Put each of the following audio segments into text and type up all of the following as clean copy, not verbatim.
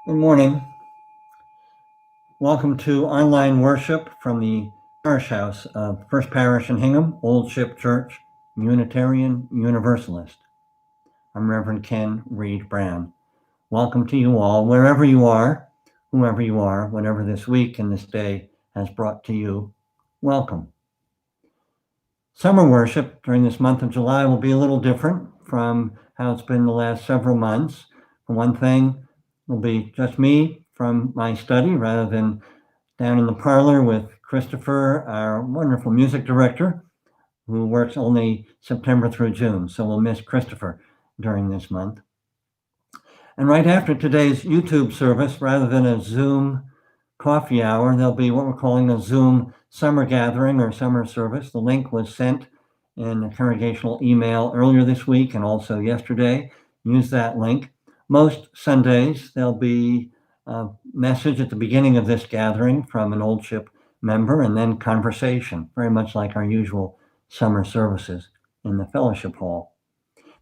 Good morning. Welcome to online worship from the Parish House of First Parish in Hingham, Old Ship Church, Unitarian Universalist. I'm Reverend Ken Reed Brown. Welcome to you all, wherever you are, whoever you are, whatever this week and this day has brought to you. Welcome. Summer worship during this month of July will be a little different from how it's been the last several months. For one thing, it'll be just me from my study rather than down in the parlor with Christopher, our wonderful music director, who works only September through June. So we'll miss Christopher during this month. And right after today's YouTube service, rather than a Zoom coffee hour, there'll be what we're calling a Zoom summer gathering or summer service. The link was sent in a congregational email earlier this week and also yesterday. Use that link. Most Sundays, there'll be a message at the beginning of this gathering from an Old Ship member and then conversation, very much like our usual summer services in the fellowship hall.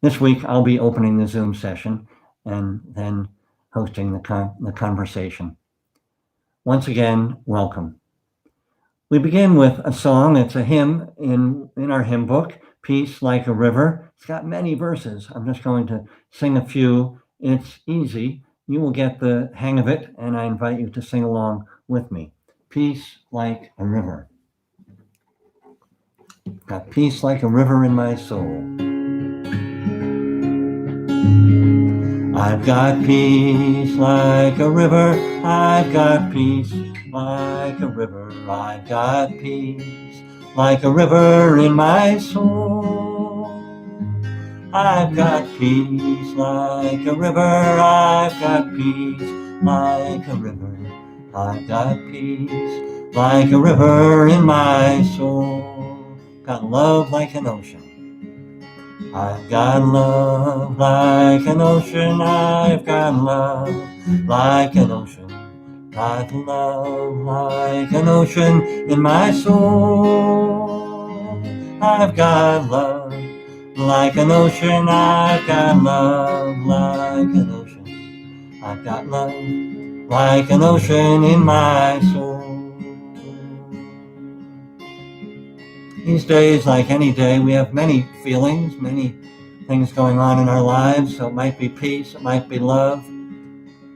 This week, I'll be opening the Zoom session and then hosting the conversation. Once again, welcome. We begin with a song. It's a hymn in our hymn book, Peace Like a River. It's got many verses. I'm just going to sing a few. It's easy. You will get the hang of it, and I invite you to sing along with me. Peace like a river. Got peace like a river in my soul. I've got peace like a river. I've got peace like a river. I've got peace like a river in my soul. I've got peace like a river. I've got peace like a river. I've got peace like a river in my soul. Got love like an ocean. I've got love like an ocean. I've got love like an ocean. Got love like an ocean in my soul. I've got love like an ocean. I've got love like an ocean. I've got love like an ocean in my soul. These days, like any day, we have many feelings, many things going on in our lives. So it might be peace, it might be love.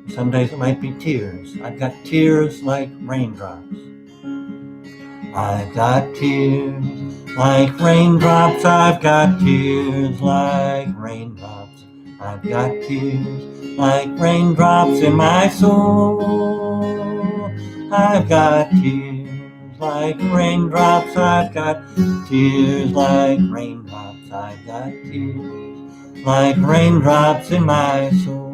Some days it might be tears. I've got tears like raindrops. I've got tears like raindrops. I've got tears like raindrops. I've got tears like raindrops in my soul. I've got tears like raindrops. I've got tears like raindrops. I've got tears like raindrops in my soul.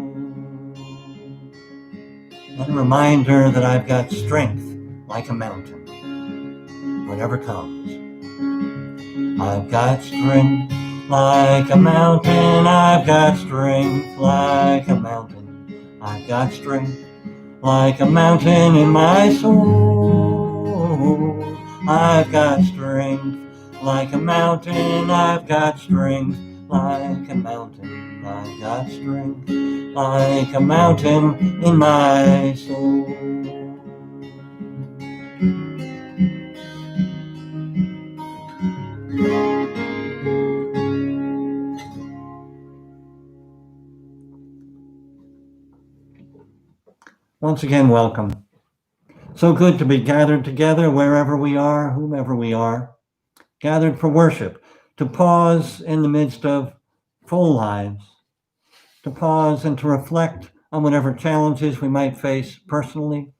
And a reminder that I've got strength like a mountain, whatever comes. I've got strength like a mountain. I've got strength like a mountain. I've got strength like a mountain in my soul. I've got strength like a mountain. I've got strength like a mountain. I've got strength like a mountain in my soul. Once again, welcome. So good to be gathered together wherever we are, whomever we are, gathered for worship, to pause in the midst of full lives, to pause and to reflect on whatever challenges we might face personally,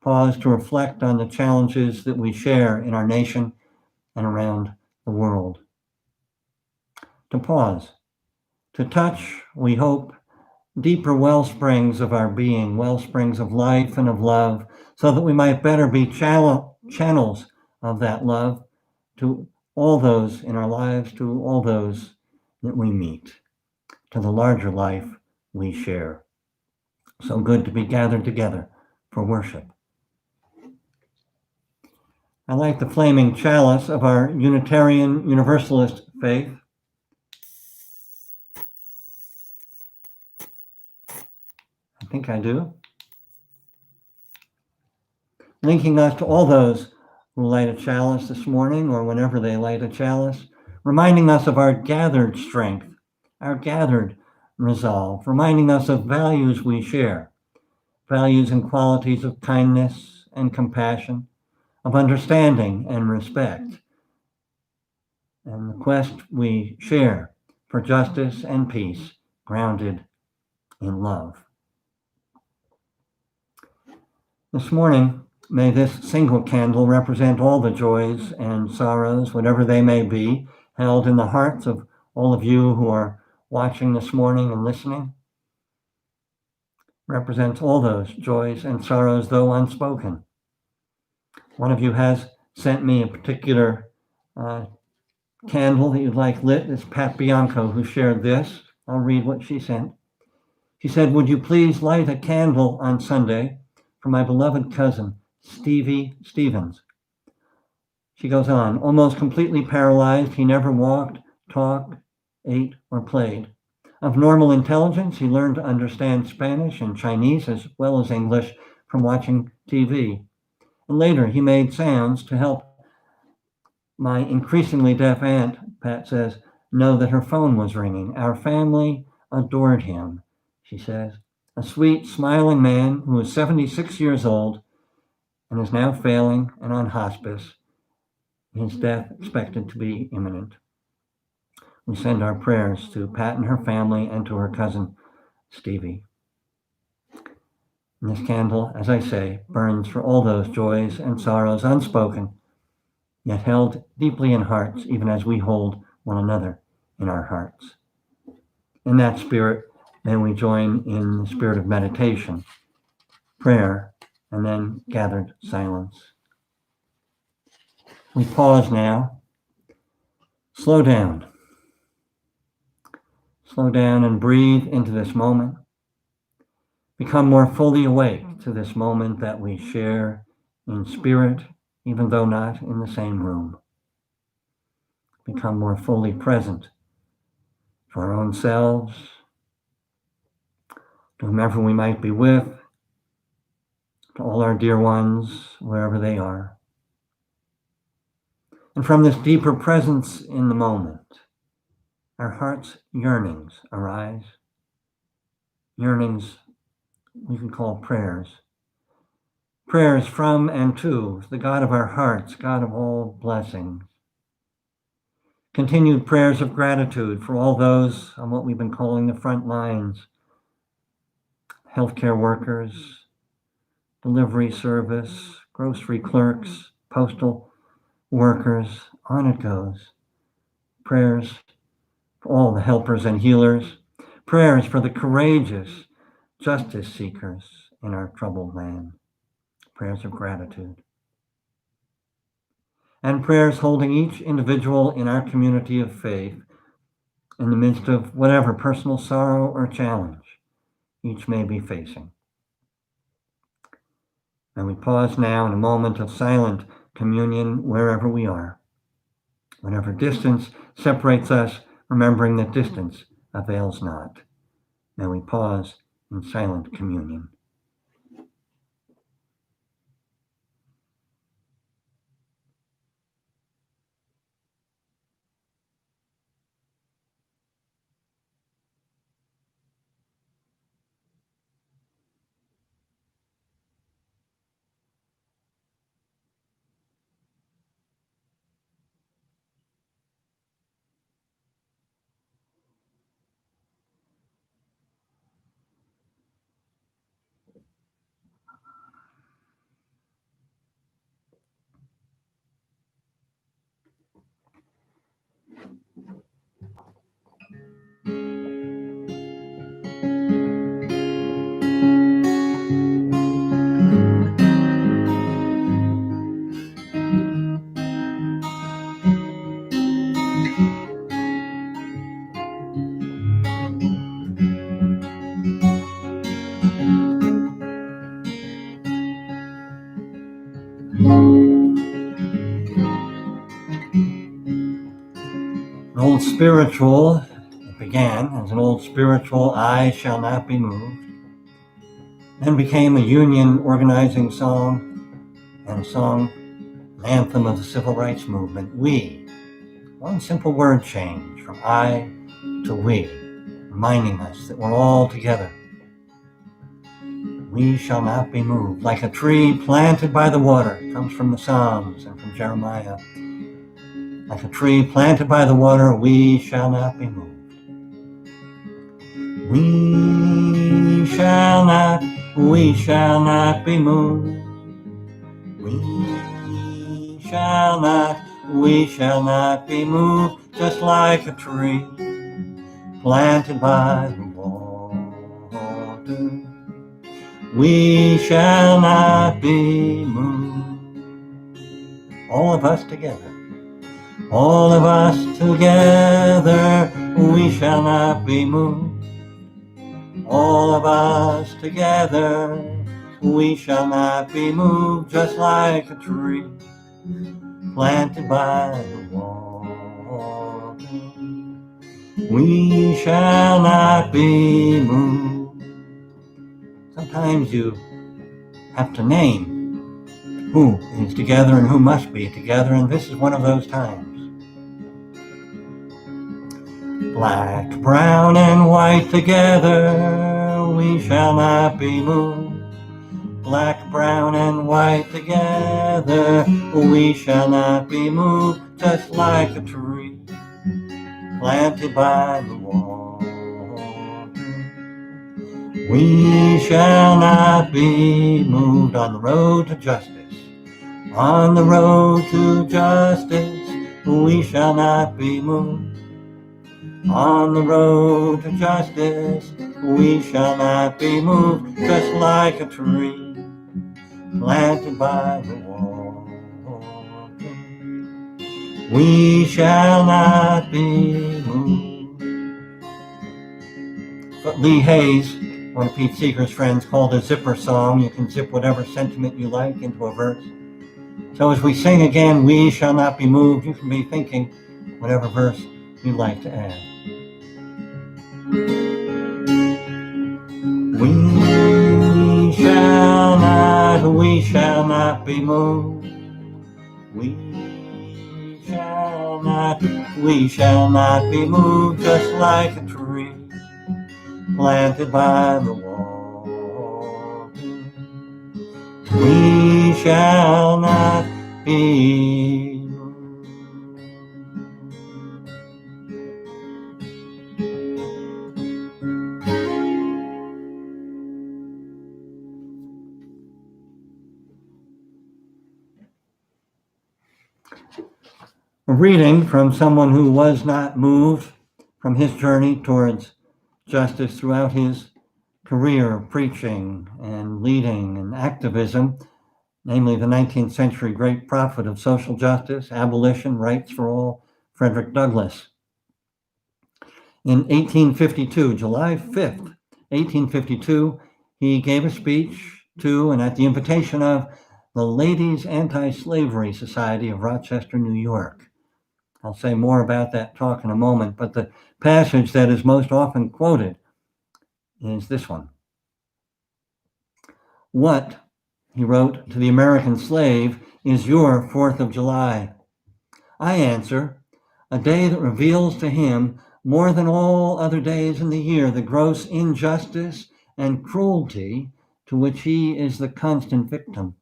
pause to reflect on the challenges that we share in our nation and around the world. To pause, to touch, we hope, deeper well springs of our being, well springs of life and of love, so that we might better be channels of that love to all those in our lives, to all those that we meet, to the larger life we share. So good to be gathered together for worship. I like the flaming chalice of our Unitarian Universalist faith. I think I do. linking us to all those who light a chalice this morning or whenever they light a chalice, reminding us of our gathered strength, our gathered resolve, reminding us of values we share, values and qualities of kindness and compassion, of understanding and respect, and the quest we share for justice and peace grounded in love. This morning, may this single candle represent all the joys and sorrows, whatever they may be, held in the hearts of all of you who are watching this morning and listening. Represents all those joys and sorrows, though unspoken. One of you has sent me a particular candle that you'd like lit. It's Pat Bianco who shared this. I'll read what she sent. She said, "Would you please light a candle on Sunday for my beloved cousin, Stevie Stevens?" She goes on, "Almost completely paralyzed, he never walked, talked, ate, or played. Of normal intelligence, he learned to understand Spanish and Chinese as well as English from watching TV. And later, he made sounds to help my increasingly deaf aunt," Pat says, "know that her phone was ringing. Our family adored him," she says. "A sweet, smiling man who is 76 years old and is now failing and on hospice. His death expected to be imminent." We send our prayers to Pat and her family and to her cousin, Stevie. And this candle, as I say, burns for all those joys and sorrows unspoken, yet held deeply in hearts, even as we hold one another in our hearts. In that spirit, may we join in the spirit of meditation, prayer, and then gathered silence. We pause now. Slow down. Slow down and breathe into this moment. Become more fully awake to this moment that we share in spirit, even though not in the same room. Become more fully present to our own selves, to whomever we might be with, to all our dear ones, wherever they are. And from this deeper presence in the moment, our heart's yearnings arise. Yearnings we can call prayers. Prayers from and to the God of our hearts, God of all blessings. Continued prayers of gratitude for all those on what we've been calling the front lines. Healthcare workers, delivery service, grocery clerks, postal workers, on it goes. Prayers for all the helpers and healers. Prayers for the courageous justice seekers in our troubled land. Prayers of gratitude. And prayers holding each individual in our community of faith in the midst of whatever personal sorrow or challenge each may be facing. And we pause now in a moment of silent communion wherever we are. Whenever distance separates us, remembering that distance avails not. Now we pause in silent communion. An old spiritual, it began as an old spiritual, "I shall not be moved," then became a union organizing song, and a song, an anthem of the civil rights movement, we. One simple word change from I to we, reminding us that we're all together. We shall not be moved. Like a tree planted by the water, comes from the Psalms and from Jeremiah. Like a tree planted by the water, we shall not be moved. We shall not be moved. We shall not be moved, just like a tree planted by the water. We shall not be moved. All of us together. All of us together, we shall not be moved. All of us together, we shall not be moved, just like a tree planted by the water. We shall not be moved. Sometimes you have to name who is together and who must be together, and this is one of those times. Black, brown, and white together, we shall not be moved. Black, brown, and white together, we shall not be moved, just like a tree planted by the water. We shall not be moved on the road to justice. On the road to justice, we shall not be moved. On the road to justice, we shall not be moved, just like a tree planted by the water. We shall not be moved. But Lee Hayes, one of Pete Seeger's friends, called a zipper song. You can zip whatever sentiment you like into a verse. So as we sing again, we shall not be moved, you can be thinking whatever verse you'd like to add. We shall not be moved. We shall not be moved, just like a tree planted by the water. We shall not be moved. A reading from someone who was not moved from his journey towards justice throughout his career of preaching and leading and activism, namely the 19th century great prophet of social justice, abolition, rights for all, Frederick Douglass. In 1852, July 5th, 1852, he gave a speech to and at the invitation of the Ladies' Anti-Slavery Society of Rochester, New York. I'll say more about that talk in a moment, but the passage that is most often quoted is this one. What, he wrote to the American slave, is your 4th of July? I answer, a day that reveals to him more than all other days in the year the gross injustice and cruelty to which he is the constant victim.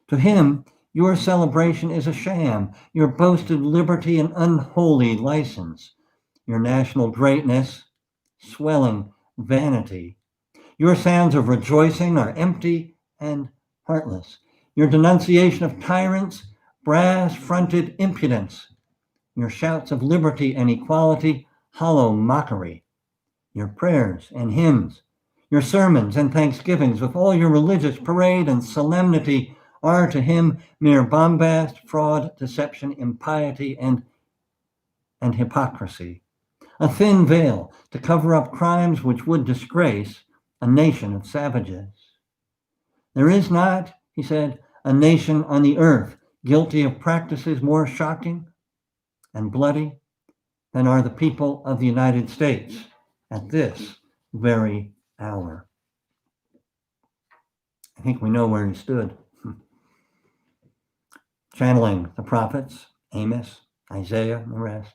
To him, your celebration is a sham, your boasted liberty an unholy license, your national greatness, swelling vanity. Your sounds of rejoicing are empty and heartless. Your denunciation of tyrants, brass-fronted impudence. Your shouts of liberty and equality, hollow mockery. Your prayers and hymns, your sermons and thanksgivings with all your religious parade and solemnity are to him mere bombast, fraud, deception, impiety, and hypocrisy. A thin veil to cover up crimes which would disgrace a nation of savages. There is not, he said, a nation on the earth guilty of practices more shocking and bloody than are the people of the United States at this very hour. I think we know where he stood. channeling the prophets, Amos, Isaiah, and the rest.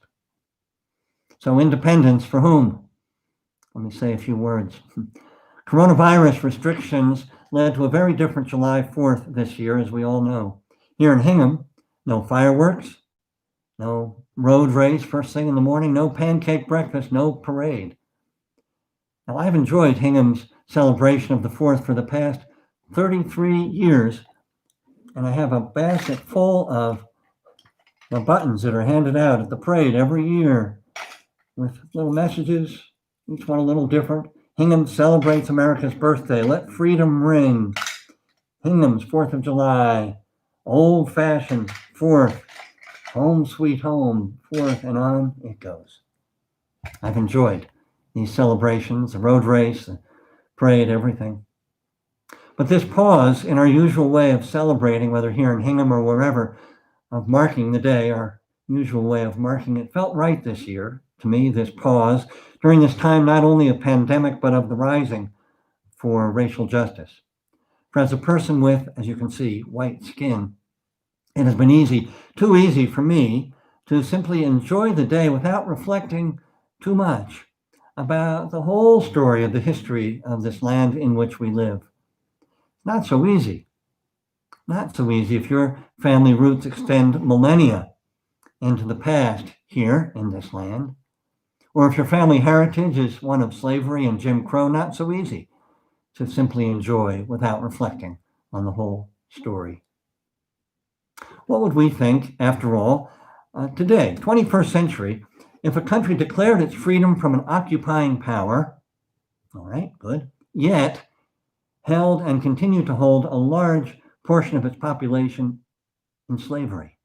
So independence for whom? Let me say a few words. Coronavirus restrictions led to a very different July 4th this year, as we all know. Here in Hingham, no fireworks, no road race first thing in the morning, no pancake breakfast, no parade. Now, I've enjoyed Hingham's celebration of the 4th for the past 33 years, and I have a basket full of the buttons that are handed out at the parade every year with little messages, each one a little different. Hingham celebrates America's birthday. Let freedom ring. Hingham's 4th of July. Old-fashioned 4th. Home sweet home 4th, and on it goes. I've enjoyed these celebrations, the road race, the parade, everything. But this pause in our usual way of celebrating, whether here in Hingham or wherever, of marking the day, our usual way of marking it, felt right this year. To me, this pause during this time not only of pandemic, but of the rising for racial justice. For as a person with, as you can see, white skin, it has been easy, too easy for me to simply enjoy the day without reflecting too much about the whole story of the history of this land in which we live. Not so easy. Not so easy if your family roots extend millennia into the past here in this land. Or if your family heritage is one of slavery and Jim Crow, not so easy to simply enjoy without reflecting on the whole story. What would we think, after all, today, 21st century, if a country declared its freedom from an occupying power, all right, good, yet held and continued to hold a large portion of its population in slavery?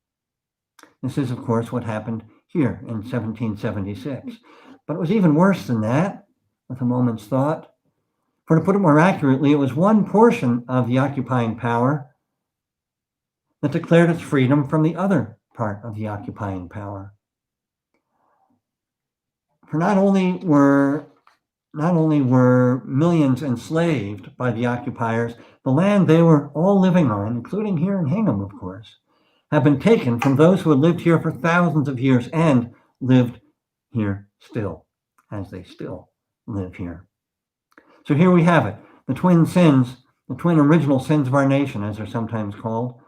This is, of course, what happened here in 1776. But it was even worse than that, with a moment's thought. For to put it more accurately, it was one portion of the occupying power that declared its freedom from the other part of the occupying power. For not only were millions enslaved by the occupiers, the land they were all living on, including here in Hingham, of course, have been taken from those who had lived here for thousands of years and lived here still, as they still live here. So here we have it, the twin sins, the twin original sins of our nation, as they're sometimes called,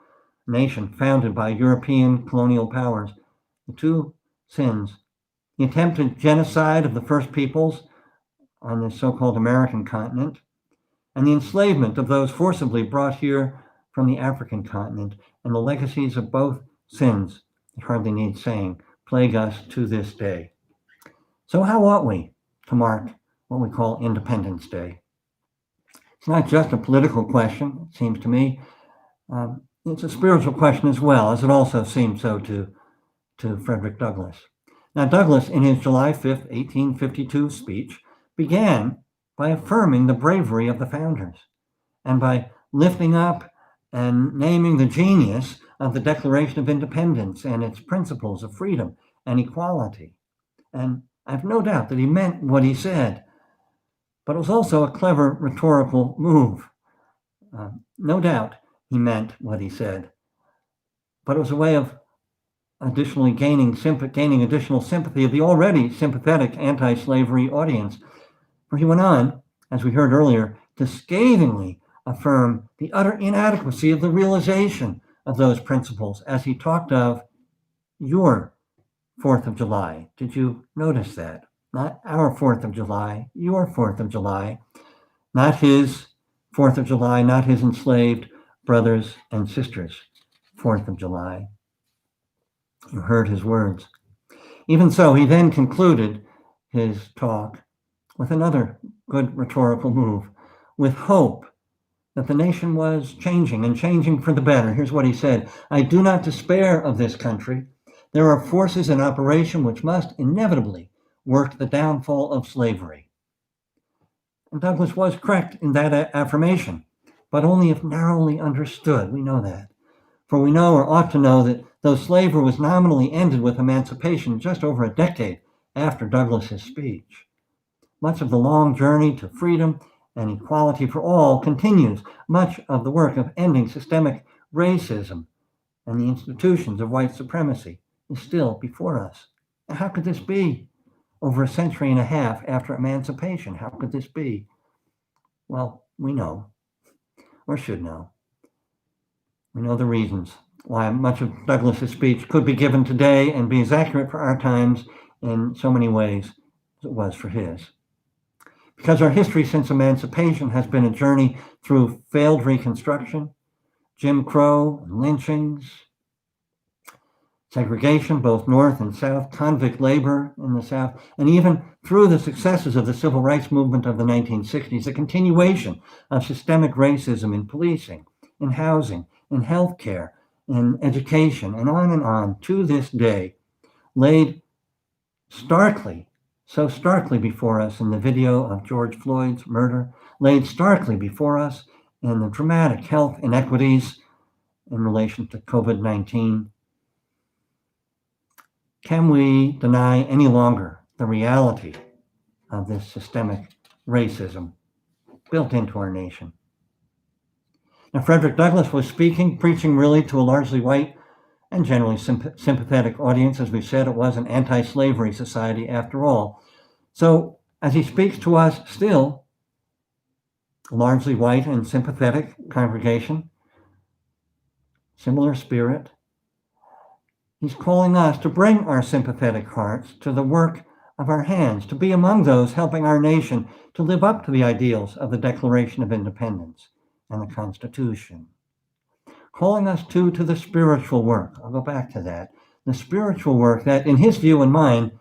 nation founded by European colonial powers. The two sins, the attempted genocide of the first peoples on this so-called American continent, and the enslavement of those forcibly brought here from the African continent, and the legacies of both sins, it hardly needs saying, plague us to this day. So how ought we to mark what we call Independence Day? It's not just a political question, it seems to me. It's a spiritual question as well, as it also seemed so to Frederick Douglass. Now, Douglass, in his July 5th, 1852 speech, began by affirming the bravery of the founders and by lifting up and naming the genius of the Declaration of Independence and its principles of freedom and equality. And I have no doubt that he meant what he said, but it was also a clever rhetorical move. No doubt he meant what he said, but it was a way of additionally gaining additional sympathy of the already sympathetic anti-slavery audience. For he went on, as we heard earlier, to scathingly affirm the utter inadequacy of the realization of those principles as he talked of your 4th of July. Did you notice that? Not our 4th of July, your 4th of July, not his 4th of July, not his enslaved brothers and sisters' 4th of July. You heard his words. Even so, he then concluded his talk with another good rhetorical move, with hope that the nation was changing and changing for the better. Here's what he said: I do not despair of this country. There are forces in operation which must inevitably work the downfall of slavery. And Douglass was correct in that affirmation, but only if narrowly understood. We know that. For we know, or ought to know, that though slavery was nominally ended with emancipation just over a decade after Douglass's speech, much of the long journey to freedom and equality for all continues. Much of the work of ending systemic racism and the institutions of white supremacy is still before us. How could this be? Over a century and a half after emancipation, how could this be? Well, we know, or should know. We know the reasons why much of Douglass's speech could be given today and be as accurate for our times in so many ways as it was for his. Because our history since emancipation has been a journey through failed Reconstruction, Jim Crow, and lynchings, segregation, both North and South, convict labor in the South, and even through the successes of the civil rights movement of the 1960s, a continuation of systemic racism in policing, in housing, in healthcare, in education, and on to this day, laid so starkly before us in the video of George Floyd's murder, laid starkly before us in the dramatic health inequities in relation to COVID-19. Can we deny any longer the reality of this systemic racism built into our nation? Now, Frederick Douglass was preaching really to a largely white and generally sympathetic audience. As we said, it was an anti-slavery society after all. So as he speaks to us still, a largely white and sympathetic congregation, similar spirit, he's calling us to bring our sympathetic hearts to the work of our hands, to be among those helping our nation to live up to the ideals of the Declaration of Independence and the Constitution. Calling us to the spiritual work. I'll go back to that. The spiritual work that, in his view and mine,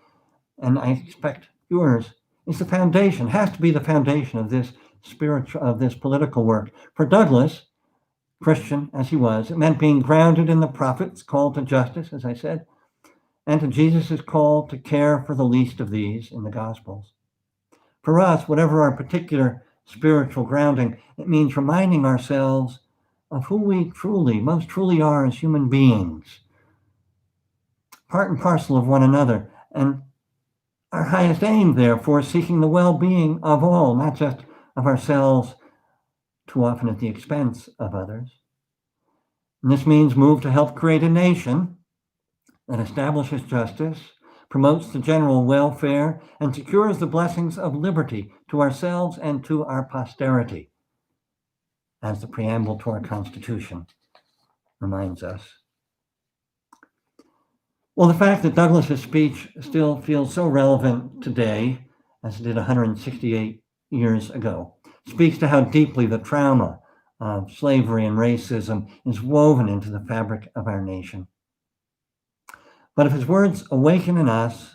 and I expect yours, is the foundation, has to be the foundation of this political work. For Douglass, Christian as he was, it meant being grounded in the prophets' call to justice, as I said, and to Jesus' call to care for the least of these in the Gospels. For us, whatever our particular spiritual grounding, it means reminding ourselves of who we most truly are as human beings, part and parcel of one another, and our highest aim, therefore, seeking the well-being of all, not just of ourselves, too often at the expense of others. And this means move to help create a nation that establishes justice, promotes the general welfare, and secures the blessings of liberty to ourselves and to our posterity, as the preamble to our Constitution reminds us. Well, the fact that Douglass's speech still feels so relevant today, as it did 168 years ago, speaks to how deeply the trauma of slavery and racism is woven into the fabric of our nation. But if his words awaken in us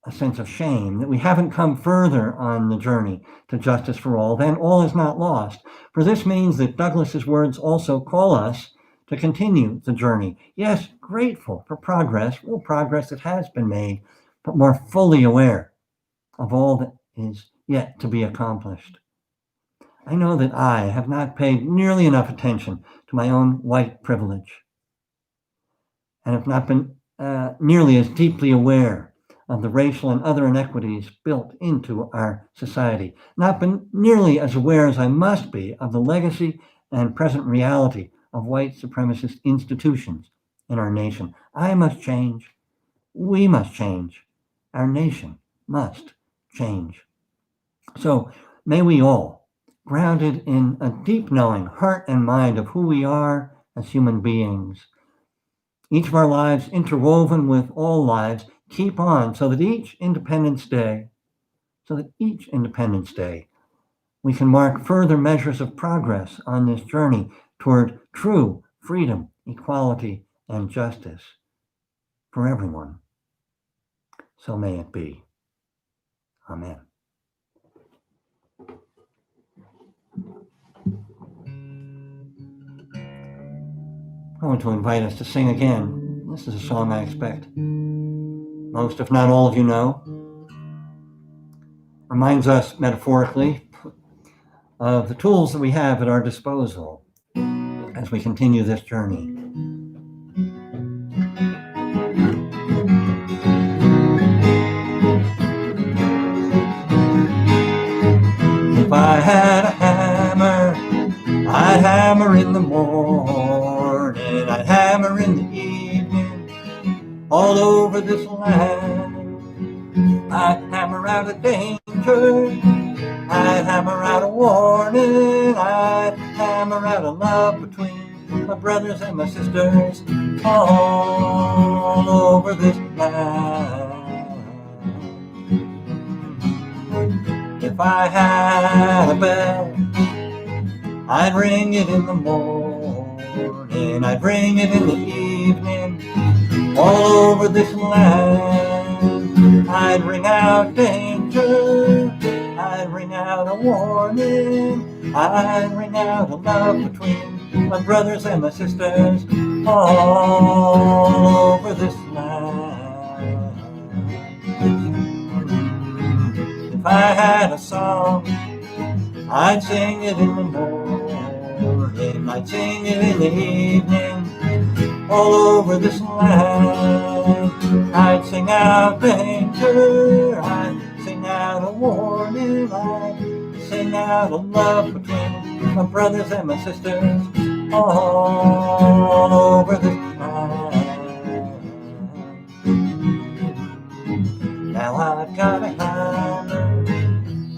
a sense of shame that we haven't come further on the journey to justice for all, then all is not lost. For this means that Douglass's words also call us to continue the journey. Yes, grateful for progress, real progress that has been made, but more fully aware of all that is yet to be accomplished. I know that I have not paid nearly enough attention to my own white privilege and have not been nearly as deeply aware of the racial and other inequities built into our society, not been nearly as aware as I must be of the legacy and present reality of white supremacist institutions in our nation. I must change. We must change. Our nation must change. So may we all, grounded in a deep knowing, heart and mind of who we are as human beings, each of our lives interwoven with all lives, keep on so that each Independence Day, we can mark further measures of progress on this journey toward true freedom, equality, and justice for everyone. So may it be. Amen. I want to invite us to sing again. This is a song I expect most, if not all of you know. Reminds us, metaphorically, of the tools that we have at our disposal as we continue this journey. If I had a hammer, I'd hammer in the morning, I'd hammer in the all over this land. I'd hammer out a danger, I'd hammer out a warning, I'd hammer out a love between my brothers and my sisters all over this land. If I had a bell, I'd ring it in the morning, I'd ring it in the evening, all over this land. I'd ring out danger, I'd ring out a warning, I'd ring out a love between my brothers and my sisters all over this land. If I had a song, I'd sing it in the morning, I'd sing it in the evening, all over this land. I'd sing out danger, I'd sing out a warning, I'd sing out a love between my brothers and my sisters all over this land. Now I've got a hammer,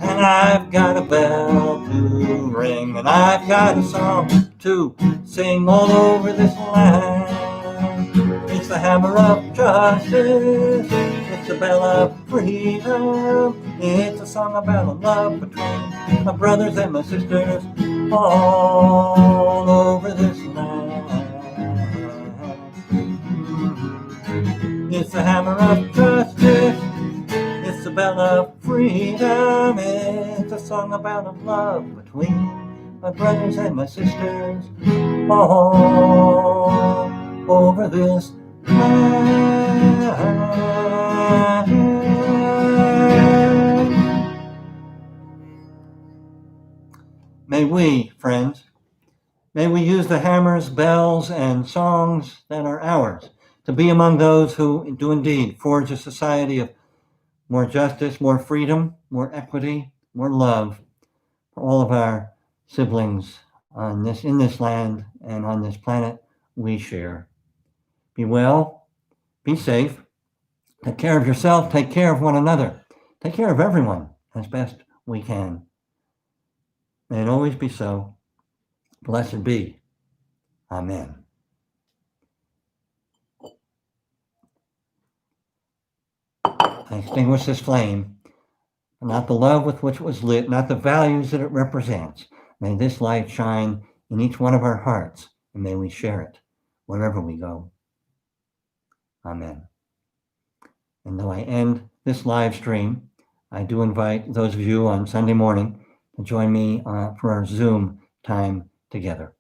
and I've got a bell to ring, and I've got a song to sing all over this land. It's the hammer of justice, it's the bell of freedom, it's a song about a love between my brothers and my sisters all over this land. It's the hammer of justice, it's the bell of freedom, it's a song about a love between my brothers and my sisters all over this land. May we, friends, may we use the hammers, bells, and songs that are ours to be among those who do indeed forge a society of more justice, more freedom, more equity, more love for all of our siblings in this land and on this planet we share. Be well, be safe, take care of yourself, take care of one another, take care of everyone as best we can. May it always be so. Blessed be. Amen. I extinguish this flame, not the love with which it was lit, not the values that it represents. May this light shine in each one of our hearts, and may we share it wherever we go. Amen. And though I end this live stream, I do invite those of you on Sunday morning to join me for our Zoom time together.